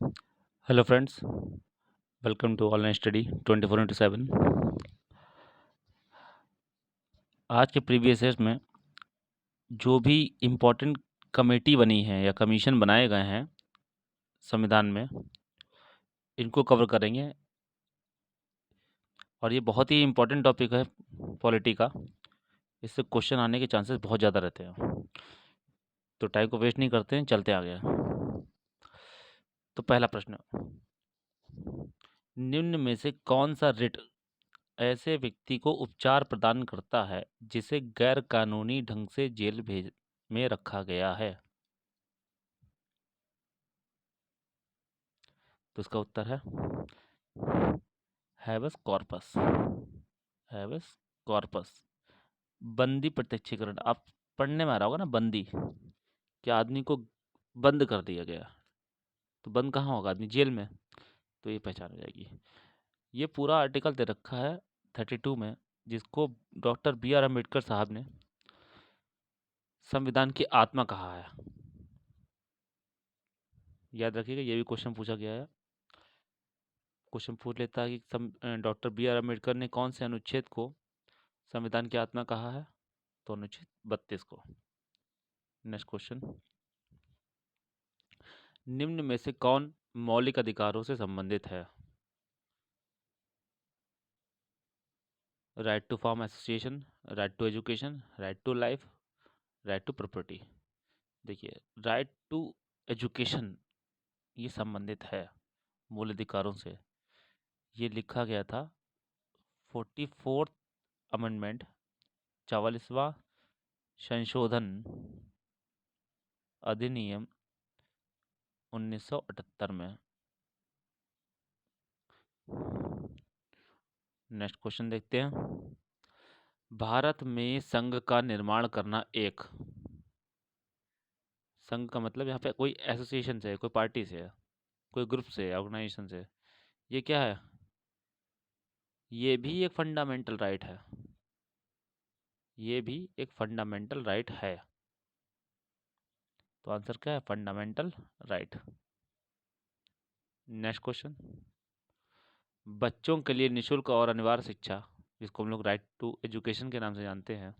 Hello friends, welcome to online study 24/7। आज के previous years में जो भी इम्पोर्टेंट कमेटी बनी है या कमीशन बनाए गए हैं संविधान में, इनको कवर करेंगे। और ये बहुत ही इम्पोर्टेंट टॉपिक है पॉलिटी का। इससे क्वेश्चन आने के चांसेस बहुत ज़्यादा रहते हैं। तो टाइम को वेस्ट नहीं करते हैं, चलते आगे। तो पहला प्रश्न, निम्न में से कौन सा रिट ऐसे व्यक्ति को उपचार प्रदान करता है जिसे गैर कानूनी ढंग से जेल भेज में रखा गया है? तो इसका उत्तर है हैबस कॉर्पस। हैबस कॉर्पस, बंदी प्रत्यक्षीकरण। आप पढ़ने में आ रहा होगा ना, बंदी, कि आदमी को बंद कर दिया गया। तो बंद कहाँ होगा आदमी? जेल में। तो ये पहचान हो जाएगी। ये पूरा आर्टिकल दे रखा है 32 में, जिसको डॉक्टर B.R. अम्बेडकर साहब ने संविधान की आत्मा कहा है। याद रखिएगा, ये भी क्वेश्चन पूछा गया है। क्वेश्चन पूछ लेता है कि डॉक्टर B.R. अम्बेडकर ने कौन से अनुच्छेद को संविधान की आत्मा कहा है? तो अनुच्छेद 32 को। नेक्स्ट क्वेश्चन, निम्न में से कौन मौलिक अधिकारों से संबंधित है? Right to form association, right to education, right to life, right to property. देखिए, राइट टू एजुकेशन ये संबंधित है मूल अधिकारों से। ये लिखा गया था 44th अमेंडमेंट, 44वां संशोधन अधिनियम 1978 में। नेक्स्ट क्वेश्चन देखते हैं, भारत में संघ का निर्माण करना एक। संघ का मतलब यहाँ पे कोई एसोसिएशन से है, कोई पार्टी से है, कोई ग्रुप से है, ऑर्गेनाइजेशन से। ये क्या है? ये भी एक फंडामेंटल राइट है। ये भी एक फंडामेंटल राइट है। तो आंसर क्या है? Fundamental right. नेक्स्ट क्वेश्चन, बच्चों के लिए निशुल्क और अनिवार्य शिक्षा, जिसको हम लोग राइट टू एजुकेशन के नाम से जानते हैं,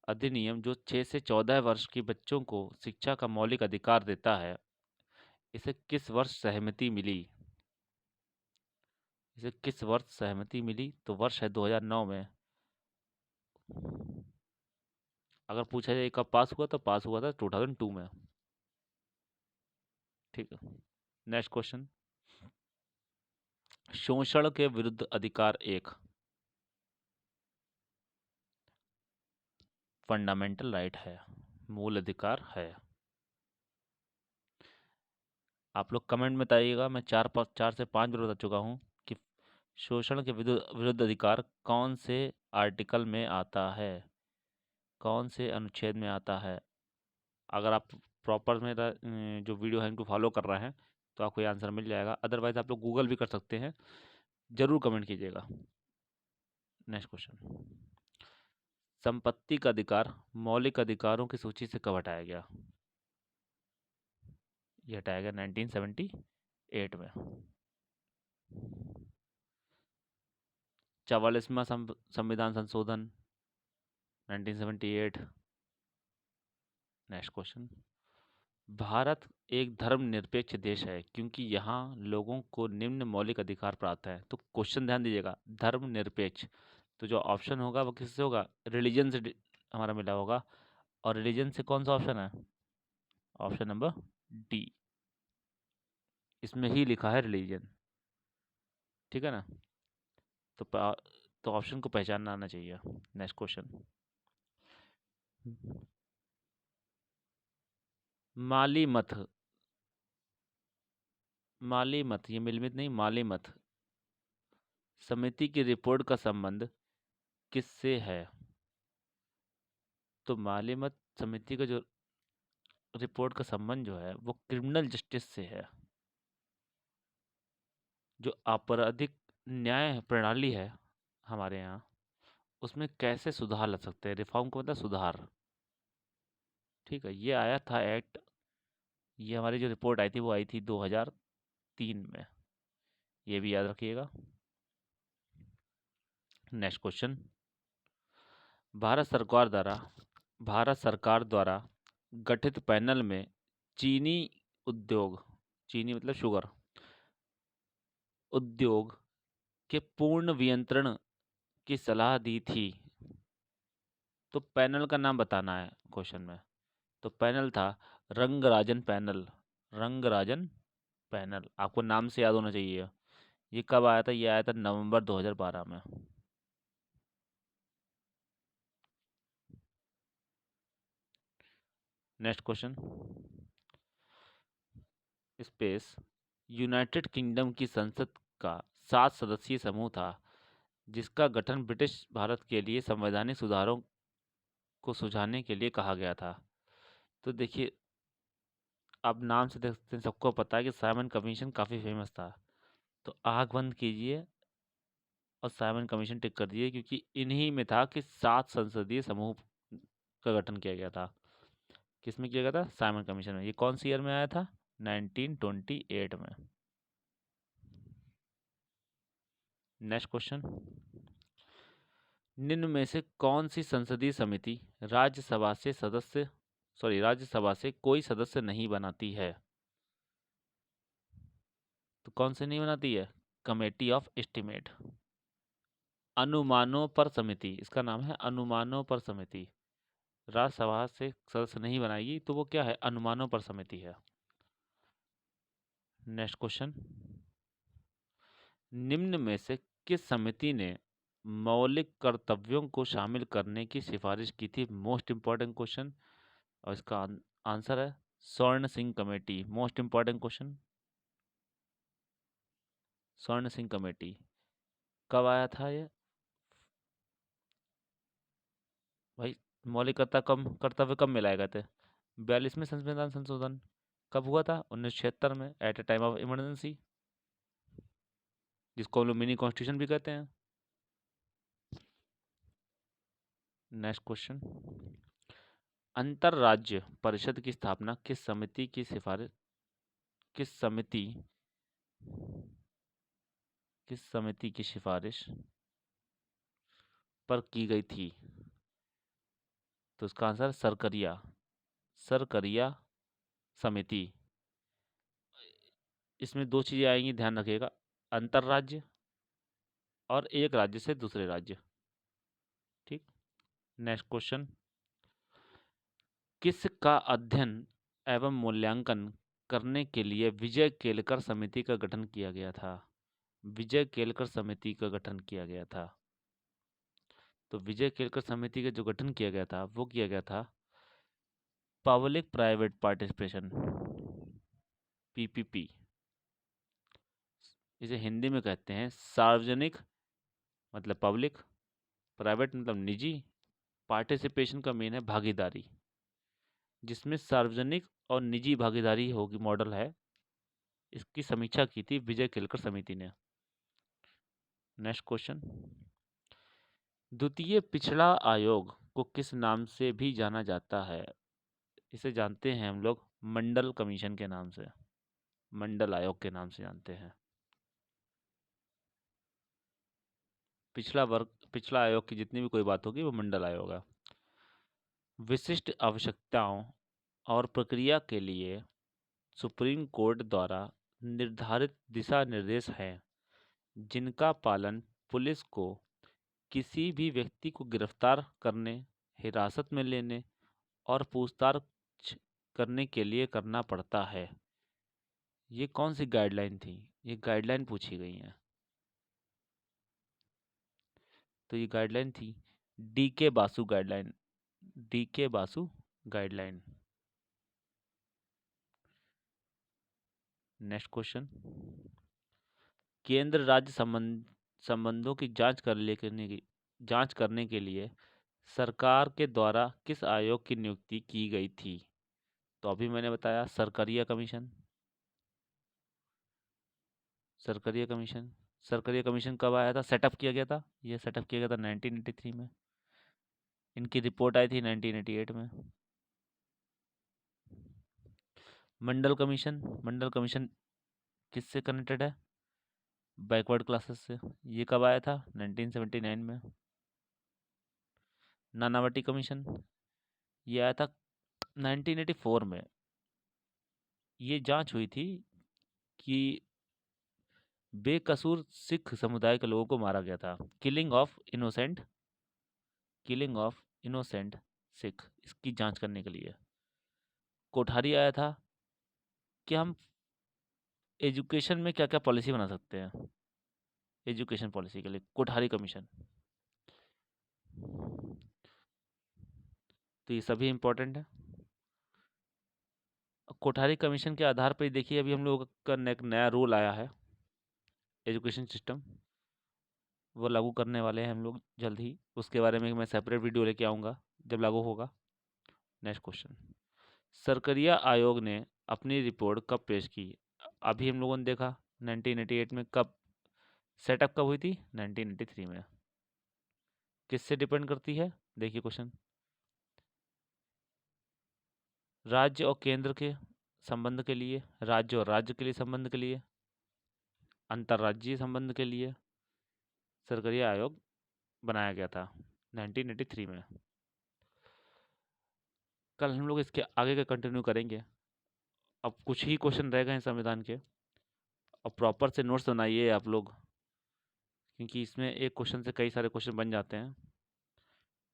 अधिनियम जो 6 से 14 वर्ष के बच्चों को शिक्षा का मौलिक अधिकार देता है, इसे किस वर्ष सहमति मिली? इसे किस वर्ष सहमति मिली? तो वर्ष है 2009 में। अगर पूछा जाए कब पास हुआ, तो पास हुआ था 2002 में। ठीक है। नेक्स्ट क्वेश्चन, शोषण के विरुद्ध अधिकार एक फंडामेंटल राइट है, मूल अधिकार है। आप लोग कमेंट में बताइएगा। मैं 4 से 5 बार बता चुका हूँ कि शोषण के विरुद्ध विरुद्ध अधिकार कौन से आर्टिकल में आता है, कौन से अनुच्छेद में आता है। अगर आप प्रॉपर मेरा जो वीडियो है इनको फॉलो कर रहे हैं तो आपको ये आंसर मिल जाएगा। अदरवाइज आप लोग गूगल भी कर सकते हैं। ज़रूर कमेंट कीजिएगा। नेक्स्ट क्वेश्चन, संपत्ति का अधिकार मौलिक अधिकारों की सूची से कब हटाया गया? ये हटाया गया 1978 में। 44वां संविधान संशोधन 1978। नेक्स्ट क्वेश्चन, भारत एक धर्मनिरपेक्ष देश है क्योंकि यहाँ लोगों को निम्न मौलिक अधिकार प्राप्त है। तो क्वेश्चन ध्यान दीजिएगा, धर्मनिरपेक्ष। तो जो ऑप्शन होगा वो किससे होगा? रिलीजन से हमारा मिला होगा। और रिलीजन से कौन सा ऑप्शन है? ऑप्शन नंबर डी, इसमें ही लिखा है रिलीजन। ठीक है ना? तो तो ऑप्शन को पहचानना आना चाहिए। नेक्स्ट क्वेश्चन, माली मथ, माली मथ, ये मिलमित नहीं, माली मथ समिति की रिपोर्ट का संबंध किससे है? तो माली मथ समिति का जो रिपोर्ट का संबंध जो है वो क्रिमिनल जस्टिस से है। जो आपराधिक न्याय प्रणाली है हमारे यहाँ, उसमें कैसे सुधार ला सकते हैं। रिफॉर्म का मतलब सुधार। ठीक है, ये आया था एक्ट। ये हमारी जो रिपोर्ट आई थी वो आई थी 2000 2003 में। ये भी याद रखिएगा। नेक्स्ट क्वेश्चन, भारत सरकार द्वारा भारत सरकार द्वारा गठित पैनल में चीनी उद्योग, चीनी मतलब शुगर उद्योग के पूर्ण वियंत्रण की सलाह दी थी। तो पैनल का नाम बताना है क्वेश्चन में। तो पैनल था रंगराजन पैनल। रंगराजन पैनल, आपको नाम से याद होना चाहिए। ये कब आया था? ये आया था नवंबर 2012 में। Next question, space United kingdom की संसद का 7 सदस्यीय समूह था जिसका गठन ब्रिटिश भारत के लिए संवैधानिक सुधारों को सुझाने के लिए कहा गया था। तो देखिए, आप नाम से देखते हैं, सबको पता है कि साइमन कमीशन काफ़ी फेमस था। तो आँख बंद कीजिए और साइमन कमीशन टिक कर दिए, क्योंकि इन्हीं में था कि 7 संसदीय समूह का गठन किया गया था। किसमें किया गया था? साइमन कमीशन में। ये कौन सी ईयर में आया था? 1928 में। नेक्स्ट क्वेश्चन, निम्न में से कौन सी संसदीय समिति राज्यसभा से कोई सदस्य नहीं बनाती है? तो कौन से नहीं बनाती है? कमेटी ऑफ एस्टीमेट, अनुमानों पर समिति, इसका नाम है अनुमानों पर समिति। राज्यसभा से सदस्य नहीं बनाएगी तो वो क्या है? अनुमानों पर समिति है। नेक्स्ट क्वेश्चन, निम्न में से किस समिति ने मौलिक कर्तव्यों को शामिल करने की सिफारिश की थी? मोस्ट इंपॉर्टेंट क्वेश्चन, और इसका आंसर है स्वर्ण Singh committee. Most important question, स्वर्ण सिंह कमेटी। कब आया था ये भाई? मौलिक कर्तव्य कब मिलाए गए थे? 42वें संविधान संशोधन कब हुआ था? 1976 में, at a time of emergency, जिसको हम लोग मिनी कॉन्स्टिट्यूशन भी कहते हैं। नेक्स्ट क्वेश्चन, अंतरराज्य परिषद की स्थापना किस समिति की सिफारिश पर की गई थी? तो इसका आंसर सरकरिया समिति। इसमें दो चीजें आएंगी, ध्यान रखिएगा, अंतरराज्य और एक राज्य से दूसरे राज्य। ठीक। नेक्स्ट क्वेश्चन, किसका अध्ययन एवं मूल्यांकन करने के लिए विजय केलकर समिति का गठन किया गया था? विजय केलकर समिति का गठन किया गया था। तो विजय केलकर समिति का जो गठन किया गया था वो किया गया था पब्लिक प्राइवेट पार्टिसिपेशन, पीपीपी। इसे हिंदी में कहते हैं सार्वजनिक मतलब पब्लिक, प्राइवेट मतलब निजी, पार्टिसिपेशन का मीन है भागीदारी, जिसमें सार्वजनिक और निजी भागीदारी होगी मॉडल है। इसकी समीक्षा की थी विजय केलकर समिति ने। नेक्स्ट क्वेश्चन, द्वितीय पिछड़ा आयोग को किस नाम से भी जाना जाता है? इसे जानते हैं हम लोग मंडल कमीशन के नाम से, मंडल आयोग के नाम से जानते हैं। पिछड़ा आयोग की जितनी भी कोई बात होगी वो मंडल आयोग है। विशिष्ट आवश्यकताओं और प्रक्रिया के लिए सुप्रीम कोर्ट द्वारा निर्धारित दिशा निर्देश हैं जिनका पालन पुलिस को किसी भी व्यक्ति को गिरफ्तार करने, हिरासत में लेने और पूछताछ करने के लिए करना पड़ता है। ये कौन सी गाइडलाइन थी? ये गाइडलाइन पूछी गई है। तो ये गाइडलाइन थी डी के बासु गाइडलाइन, डी के बासु गाइडलाइन। नेक्स्ट क्वेश्चन, केंद्र राज्य संबंधों की जांच करने के लिए सरकार के द्वारा किस आयोग की नियुक्ति की गई थी? तो अभी मैंने बताया सरकरिया कमीशन। सरकरिया कमीशन, सरकरिया कमीशन कब आया था? सेटअप किया गया था, ये सेटअप किया गया था 1983 में। इनकी रिपोर्ट आई थी 1988 में। मंडल कमीशन किससे कनेक्टेड है? बैकवर्ड क्लासेस से। ये कब आया था? 1979 में। नानावटी कमीशन, ये आया था 1984 में। ये जांच हुई थी कि बेकसूर सिख समुदाय के लोगों को मारा गया था। किलिंग ऑफ इनोसेंट सिख, इसकी जांच करने के लिए कोठारी आया था कि हम एजुकेशन में क्या क्या पॉलिसी बना सकते हैं। एजुकेशन पॉलिसी के लिए कोठारी कमीशन। तो ये सभी इम्पोर्टेंट है। कोठारी कमीशन के आधार पर ही देखिए अभी हम लोग का एक नया रूल आया है, एजुकेशन सिस्टम, वो लागू करने वाले हैं हम लोग जल्द ही। उसके बारे में मैं सेपरेट वीडियो लेके आऊँगा जब लागू होगा। नेक्स्ट क्वेश्चन, सरकरिया आयोग ने अपनी रिपोर्ट कब पेश की? अभी हम लोगों ने देखा 1988 में। कब सेटअप कब हुई थी? 1983 में। किससे डिपेंड करती है? देखिए क्वेश्चन, राज्य और केंद्र के संबंध के लिए, राज्य और राज्य के लिए संबंध के लिए, अंतर्राज्यीय संबंध के लिए सरकरिया आयोग बनाया गया था 1983 में। कल हम लोग इसके आगे का कंटिन्यू करेंगे। अब कुछ ही क्वेश्चन रह गए हैं संविधान के। और प्रॉपर से नोट्स बनाइए आप लोग, क्योंकि इसमें एक क्वेश्चन से कई सारे क्वेश्चन बन जाते हैं।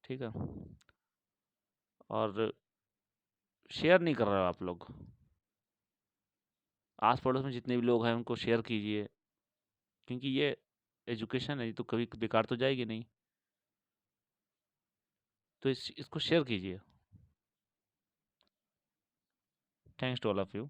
ठीक है, और शेयर नहीं कर रहे हो आप लोग। आस पड़ोस में जितने भी लोग हैं उनको शेयर कीजिए, क्योंकि ये एजुकेशन है, ये तो कभी बेकार तो जाएगी नहीं। तो इसको शेयर कीजिए। Thanks to all of you.